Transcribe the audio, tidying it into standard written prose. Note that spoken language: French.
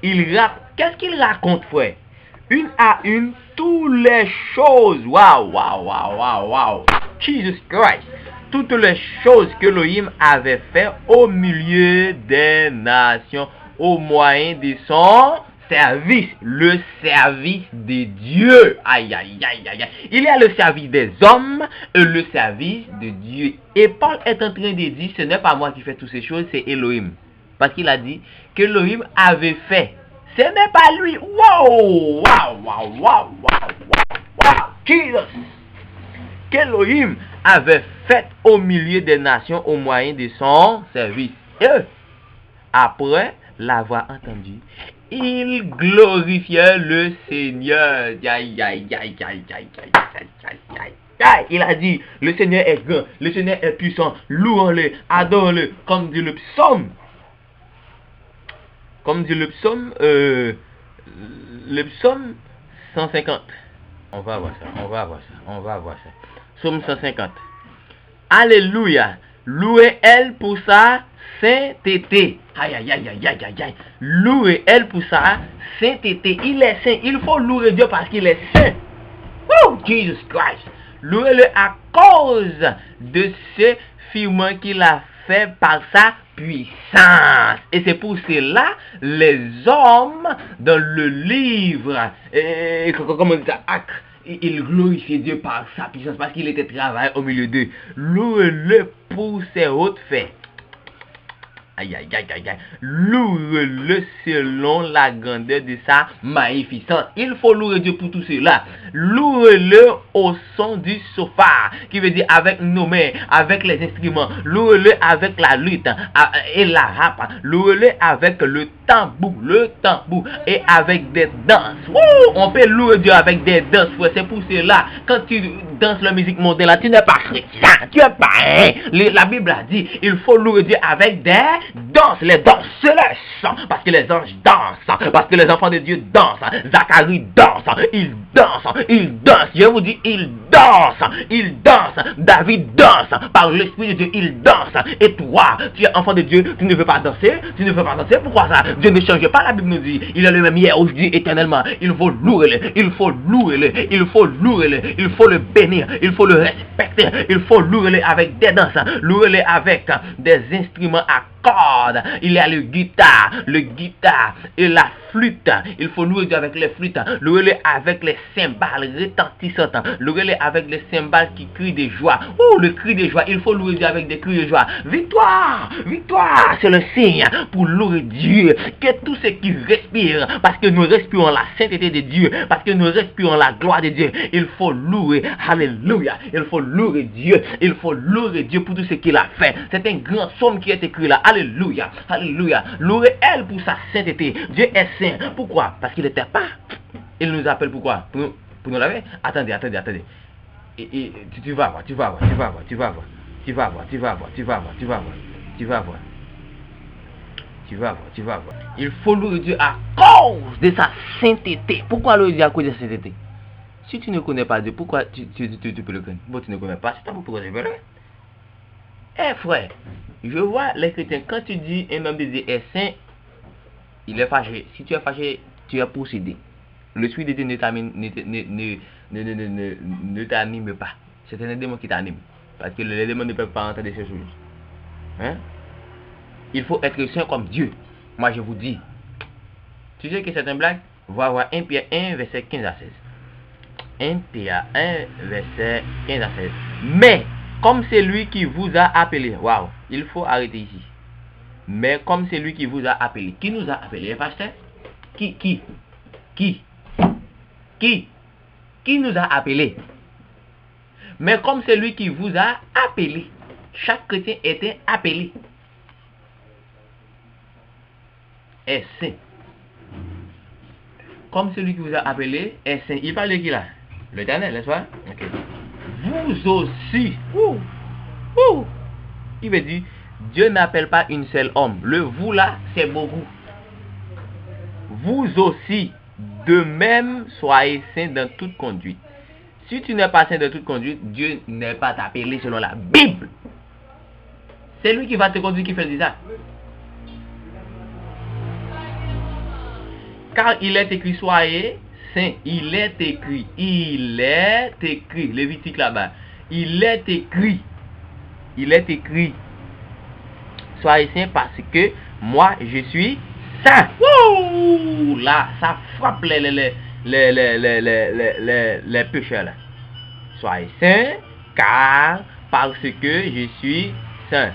Qu'est-ce qu'il raconte, frère? Une à une, toutes les choses. Waouh, waouh, waouh, waouh, waouh. Jesus Christ. Toutes les choses que Elohim avait fait au milieu des nations, au moyen de son service, le service de Dieu. Aïe, aïe, aïe, aïe, aïe. Il y a le service des hommes et le service de Dieu. Et Paul est en train de dire, ce n'est pas moi qui fais toutes ces choses, c'est Elohim. Parce qu'il a dit que Elohim avait fait. Ce n'est pas lui. Wow, wow, wow, wow, wow, wow, wow. Jesus. Qu'Elohim avait fait au milieu des nations au moyen de son service. Et après l'avoir entendu, il glorifiait le Seigneur. Aïe, aïe, aïe, aïe, aïe, aïe, aïe, aïe. Il a dit, le Seigneur est grand, le Seigneur est puissant, louons-le, adorons-le, comme dit le psaume. Comme dit le psaume 150. On va voir ça. Psaume 150. Alléluia. Louez elle pour sa sainteté. Aïe, aïe, aïe, aïe, aïe, aïe. Louez elle pour sa sainteté. Il est saint. Il faut louer Dieu parce qu'il est saint. Oh, Jesus Christ. Louez-le à cause de ce firmament qu'il a fait par sa puissance. Et c'est pour cela, les hommes, dans le livre, comment on dit ça, Actes, il glorifiait Dieu par sa puissance, parce qu'il était travaillé au milieu d'eux. Louez-le pour ses hautes faits. Aïe, aïe, aïe, aïe, aïe. Louez-le selon la grandeur de sa magnificence. Il faut louer Dieu pour tout cela. Louez-le au son du shofar, qui veut dire avec nos mains, avec les instruments. Louez-le avec la lutte et la harpe. Louez-le avec le tambour, et avec des danses. On peut louer Dieu avec des danses, frère. C'est pour cela, quand tu danses la musique mondaine, là, tu n'es pas chrétien, tu es pas. La Bible a dit, il faut louer Dieu avec des danses, les danses célestes, parce que les anges dansent, parce que les enfants de Dieu dansent. Zacharie danse, il danse. Je vous dis, il danse. David danse, par l'Esprit de Dieu, il danse. Et toi, tu es enfant de Dieu, tu ne veux pas danser, pourquoi ça? Dieu ne change pas, la Bible nous dit, il est le même hier, aujourd'hui, éternellement. Il faut louer-le, il faut le bénir, il faut le respecter, il faut louer-le avec des danses, louer-le avec des instruments à cordes. Il y a le guitare et la flûte. Il faut louer Dieu avec les flûtes, louer-le avec les cymbales retentissantes, louer-le avec les cymbales qui crient de joie. Oh, le cri de joie, il faut louer Dieu avec des cris de joie. Victoire, c'est le signe pour louer Dieu. Que tous ceux qui respirent, parce que nous respirons la sainteté de Dieu, parce que nous respirons la gloire de Dieu, il faut louer, alléluia, il faut louer Dieu pour tout ce qu'il a fait. C'est un grand psaume qui est écrit là, alléluia, louez elle pour sa sainteté. Dieu est saint, pourquoi? Parce qu'il n'était pas, il nous appelle pourquoi? Pour nous laver. Attendez, et tu vas voir. Il faut louer Dieu à cause de sa sainteté. Pourquoi louer Dieu à cause de sa sainteté? Si tu ne connais pas Dieu, pourquoi tu peux le connaître? Bon, tu ne connais pas, c'est pas pourquoi tu peux le connaître. Eh frère, je vois les chrétiens, quand tu dis un homme de Dieu est saint, il est fâché. Si tu es fâché, tu es possédé. Le Esprit de Dieu ne t'anime pas. C'est un démon qui t'anime. Parce que les démons ne peuvent pas entendre ces choses. Hein? Il faut être saint comme Dieu. Moi je vous dis. Tu sais que c'est une blague? Va voir 1 Pierre 1, verset 15 à 16. 1 Pierre 1, verset 15 à 16. Mais, comme c'est lui qui vous a appelé. Waouh, il faut arrêter ici. Mais comme c'est lui qui vous a appelé. Qui nous a appelé, pasteur? Qui nous a appelé? Mais comme c'est lui qui vous a appelé. Chaque chrétien était appelé. Est saint. Comme celui qui vous a appelé est saint. Il parle de qui là? L'Éternel, n'est-ce pas? Okay. Vous aussi. Il veut dire, Dieu n'appelle pas une seule homme. Le vous là, c'est beaucoup. Vous aussi, de même, soyez saints dans toute conduite. Si tu n'es pas saint dans toute conduite, Dieu n'est pas appelé selon la Bible. C'est lui qui va te conduire qui fait ça. Car il est écrit, soyez saints. Il est écrit. Il est écrit. Lévitique là-bas. Il est écrit. Il est écrit. Soyez saints parce que moi, je suis saint. Wouh! Là, ça frappe les pécheurs là. Soyez saints, car parce que je suis saint.